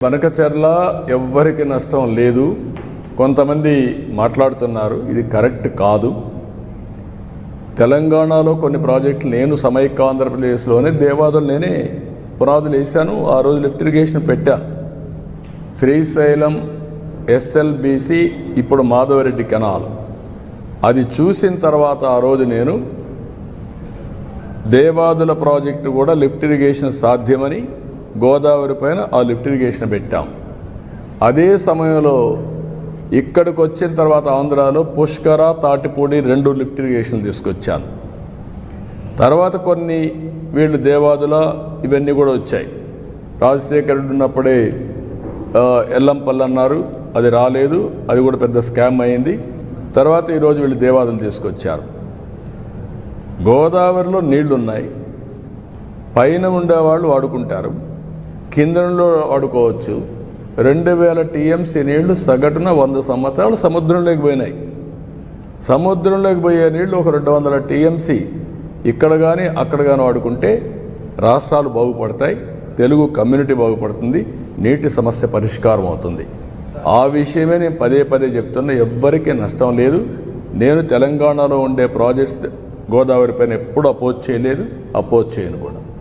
బనకచెర్ల ఎవ్వరికి నష్టం లేదు. కొంతమంది మాట్లాడుతున్నారు, ఇది కరెక్ట్ కాదు. తెలంగాణలో కొన్ని ప్రాజెక్టులు నేను సమైక్య ఆంధ్రప్రదేశ్లోనే దేవాదులు నేనే పునాదులు వేశాను. ఆ రోజు లిఫ్ట్ ఇరిగేషన్ పెట్టా. శ్రీశైలం ఎస్ఎల్బిసి, ఇప్పుడు మాధవరెడ్డి కెనాల్. అది చూసిన తర్వాత ఆ రోజు నేను దేవాదుల ప్రాజెక్టు కూడా లిఫ్ట్ ఇరిగేషన్ సాధ్యమని గోదావరి పైన ఆ లిఫ్ట్ ఇరిగేషన్ పెట్టాం. అదే సమయంలో ఇక్కడికి వచ్చిన తర్వాత ఆంధ్రాలో పుష్కర, తాటిపూడి 2 లిఫ్ట్ ఇరిగేషన్లు తీసుకొచ్చాను. తర్వాత కొన్ని వీళ్ళు దేవాదుల ఇవన్నీ కూడా వచ్చాయి. రాజశేఖర రెడ్డి ఉన్నప్పుడే ఎల్లంపల్లి అన్నారు, అది రాలేదు, అది కూడా పెద్ద స్కామ్ అయింది. తర్వాత ఈరోజు వీళ్ళు దేవాదులు తీసుకొచ్చారు. గోదావరిలో నీళ్లున్నాయి, పైన ఉండేవాళ్ళు వాడుకుంటారు, కిందలో వాడుకోవచ్చు. 2000 టీఎంసీ నీళ్లు సగటున 100 సంవత్సరాలు సముద్రంలోకి పోయినాయి. సముద్రంలోకి పోయే నీళ్లు ఒక 200 టీఎంసీ ఇక్కడ కానీ అక్కడ కానీ వాడుకుంటే రాష్ట్రాలు బాగుపడతాయి, తెలుగు కమ్యూనిటీ బాగుపడుతుంది, నీటి సమస్య పరిష్కారం అవుతుంది. ఆ విషయమే నేను పదే పదే చెప్తున్నా. ఎవ్వరికీ నష్టం లేదు. నేను తెలంగాణలో ఉండే ప్రాజెక్ట్స్ గోదావరి పైన ఎప్పుడు అపోజ్ చేయలేదు, అపోజ్ చేయను కూడా.